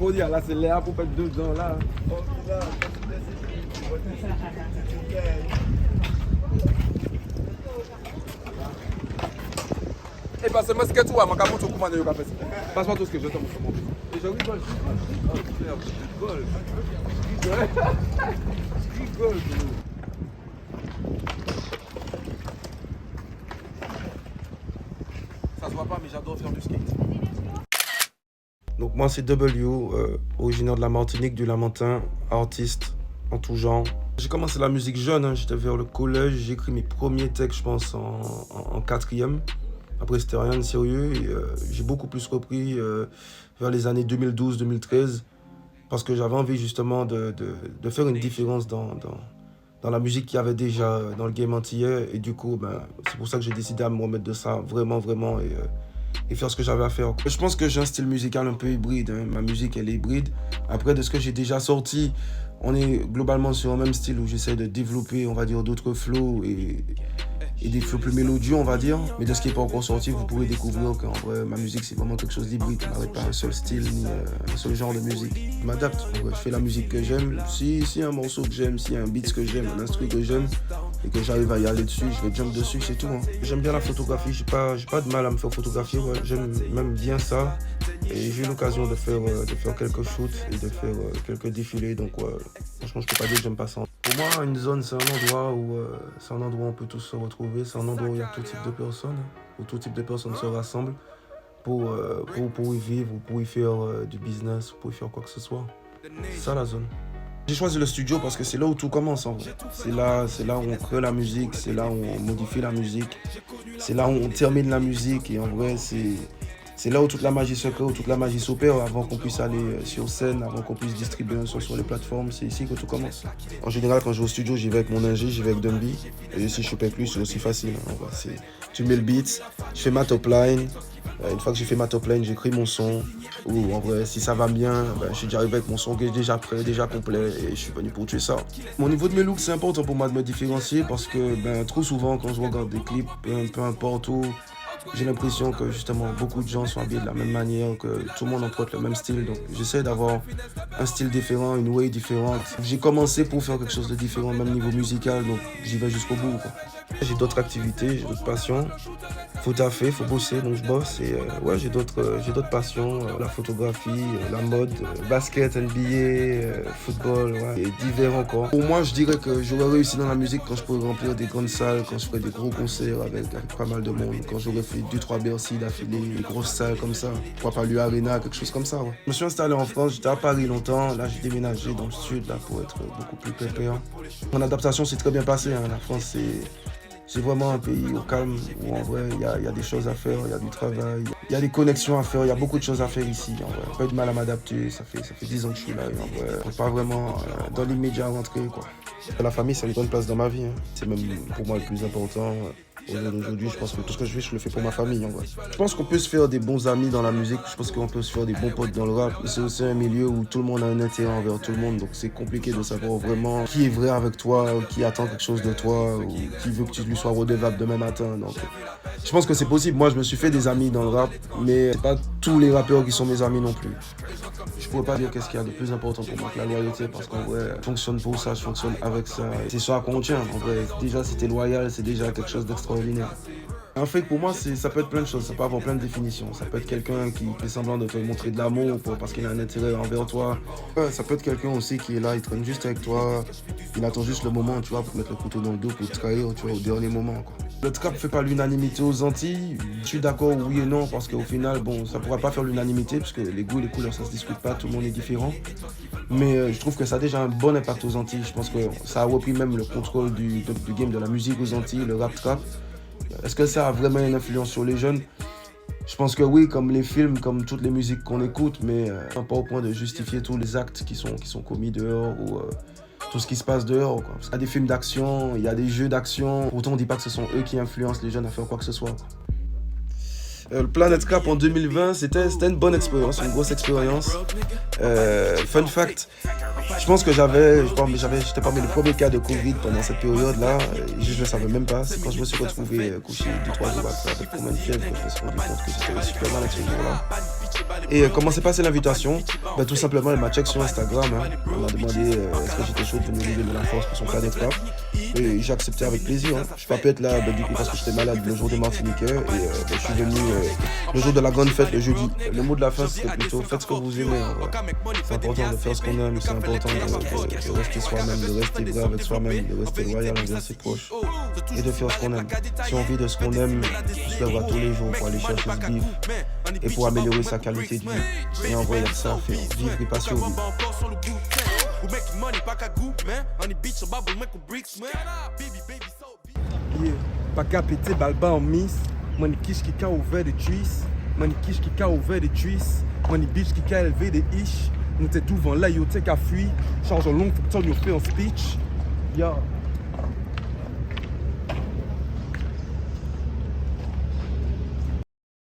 pour dire, là, c'est l'air pour mettre 2 ans, là. Et parce que moi, ce que tu vois, moi, quand tu commandes, je vais faire ça. Passe-moi tout ce que je t'en montre. Et je rigole, je rigole. Ça se voit pas, mais j'adore faire du skate. Donc moi c'est W, originaire de la Martinique, du Lamentin, artiste en tout genre. J'ai commencé la musique jeune, hein, j'étais vers le collège, j'ai écrit mes premiers textes je pense en 4e. Après c'était rien de sérieux et j'ai beaucoup plus repris vers les années 2012-2013 parce que j'avais envie justement de faire une différence dans la musique qu'il y avait déjà dans le game antillais et du coup c'est pour ça que j'ai décidé à me remettre de ça vraiment et faire ce que j'avais à faire. Je pense que j'ai un style musical un peu hybride, hein. Ma musique elle est hybride. Après de ce que j'ai déjà sorti, on est globalement sur un même style où j'essaie de développer on va dire d'autres flows et des flows plus mélodieux on va dire. Mais de ce qui n'est pas encore sorti, vous pourrez découvrir qu'en vrai ma musique c'est vraiment quelque chose d'hybride. On n'arrête pas un seul style ni un seul genre de musique. Je m'adapte, je fais la musique que j'aime. Si un morceau que j'aime, si un beat que j'aime, un instru que j'aime et que j'arrive à y aller dessus, je vais jump dessus, c'est tout. Hein. J'aime bien la photographie, j'ai pas de mal à me faire photographier, ouais. J'aime même bien ça. Et j'ai eu l'occasion de faire quelques shoots et de faire quelques défilés, donc franchement je peux pas dire que j'aime pas ça. Pour moi une zone c'est un endroit où on peut tous se retrouver, c'est un endroit où il y a tout type de personnes, où tout type de personnes se rassemblent pour y vivre, pour y faire du business, pour y faire quoi que ce soit. C'est ça la zone. J'ai choisi le studio parce que c'est là où tout commence en vrai. C'est là où on crée la musique, c'est là où on modifie la musique, c'est là où on termine la musique et en vrai c'est là où toute la magie se crée, où toute la magie s'opère avant qu'on puisse aller sur scène, avant qu'on puisse distribuer un son sur les plateformes. C'est ici que tout commence. En général, quand je vais au studio, j'y vais avec mon ingé, j'y vais avec Dumby. Et si je suis pas avec lui, c'est aussi facile. Hein. Tu mets le beat, je fais ma top line. Une fois que j'ai fait ma top line, j'écris mon son. Ou en vrai, si ça va bien, je suis déjà arrivé avec mon son qui est déjà prêt, déjà complet. Et je suis venu pour tuer ça. Au niveau de mes looks, c'est important pour moi de me différencier parce que trop souvent, quand je regarde des clips, peu importe où, j'ai l'impression que justement beaucoup de gens sont habillés de la même manière, que tout le monde emprunte le même style. Donc j'essaie d'avoir un style différent, une way différente. J'ai commencé pour faire quelque chose de différent, même niveau musical, donc j'y vais jusqu'au bout, quoi. J'ai d'autres activités, j'ai d'autres passions. Faut taffer, faut bosser, donc je bosse. Et j'ai d'autres passions, la photographie, la mode, basket, NBA, football, et divers encore. Pour moi, je dirais que j'aurais réussi dans la musique quand je pourrais remplir des grandes salles, quand je ferais des gros concerts avec pas mal de monde, quand j'aurais fait 2-3 Bercy d'affilée, des grosses salles comme ça. Pourquoi pas l'U-Arena, quelque chose comme ça, ouais. Je me suis installé en France, j'étais à Paris longtemps, là j'ai déménagé dans le sud là, pour être beaucoup plus pépère. Mon adaptation s'est très bien passée, hein. La France c'est vraiment un pays au calme où en vrai il y a des choses à faire, il y a du travail, il y a des connexions à faire, il y a beaucoup de choses à faire ici en vrai. Pas eu de mal à m'adapter, ça fait 10 ans que je suis là et en vrai, je peux pas vraiment dans l'immédiat rentrer quoi. La famille c'est une bonne place dans ma vie, hein. C'est même pour moi le plus important. Aujourd'hui, je pense que tout ce que je fais, je le fais pour ma famille en vrai. Je pense qu'on peut se faire des bons amis dans la musique, je pense qu'on peut se faire des bons potes dans le rap. C'est aussi un milieu où tout le monde a un intérêt envers tout le monde, donc c'est compliqué de savoir vraiment qui est vrai avec toi, qui attend quelque chose de toi, ou qui veut que tu lui sois redevable demain matin. Donc, je pense que c'est possible. Moi, je me suis fait des amis dans le rap, mais c'est pas tous les rappeurs qui sont mes amis non plus. Je pourrais pas dire qu'est-ce qu'il y a de plus important pour moi que la loyauté, parce qu'en vrai, je fonctionne pour ça, je fonctionne avec ça. C'est ça à quoi on tient. En vrai, déjà, si t'es loyal, c'est déjà quelque chose d'extraordinaire. En fait, pour moi, ça peut être plein de choses, ça peut avoir plein de définitions. Ça peut être quelqu'un qui fait semblant de te montrer de l'amour parce qu'il a un intérêt envers toi. Ça peut être quelqu'un aussi qui est là, il traîne juste avec toi. Il attend juste le moment, tu vois, pour mettre le couteau dans le dos, pour te trahir, tu vois, au dernier moment, quoi. Le trap fait pas l'unanimité aux Antilles. Je suis d'accord, oui et non, parce qu'au final, bon, ça pourra pas faire l'unanimité, parce que les goûts et les couleurs, ça se discute pas, tout le monde est différent. Mais je trouve que ça a déjà un bon impact aux Antilles. Je pense que ça a repris même le contrôle du game de la musique aux Antilles, le rap trap. Est-ce que ça a vraiment une influence sur les jeunes? Je pense que oui, comme les films, comme toutes les musiques qu'on écoute, mais pas au point de justifier tous les actes qui sont commis dehors ou tout ce qui se passe dehors, quoi. Parce qu'il y a des films d'action, il y a des jeux d'action. Pourtant, on ne dit pas que ce sont eux qui influencent les jeunes à faire quoi que ce soit, quoi. Le Planet Cap en 2020, c'était une bonne expérience, une grosse expérience. Fun fact, je pense que j'étais parmi les premiers cas de Covid pendant cette période-là. Je ne le savais même pas. C'est quand je me suis retrouvé couché 2-3 jours après avec combien de fièvre que je me suis rendu compte que j'étais super mal avec ce jour-là. Et comment s'est passée l'invitation? Ben, tout simplement, elle m'a check sur Instagram. Hein. Elle m'a demandé est-ce que j'étais chaud de venir lui donner la force pour son Planet Rap. Et j'ai accepté avec plaisir. Hein. Je ne peux pas être là du coup, parce que j'étais malade le jour des Martiniquais. Et je suis venu le jour de la grande fête, le jeudi. Le mot de la fin, c'était plutôt faites ce que vous aimez. Hein, voilà. C'est important de faire ce qu'on aime. C'est important de rester soi-même, de rester vrai avec soi-même, de rester loyal envers ses proches. Et de faire ce qu'on aime. Si on vit de ce qu'on aime, on se lèvera tous les jours pour aller chercher ce bif et pour améliorer sa qualité de vie. Et en vrai, il y a que ça à faire. Vivre et pas survivre. Yeah, pas qu'à péter balba en miss. Money quiche qui a ouvert des cuisses. Money quiche qui a ouvert des cuisses. Money bitch qui a élevé des ish. Nous t'es tout vent là, yo t'es qu'à fuir. Change en long, faut que tu nous fait un speech. Yeah.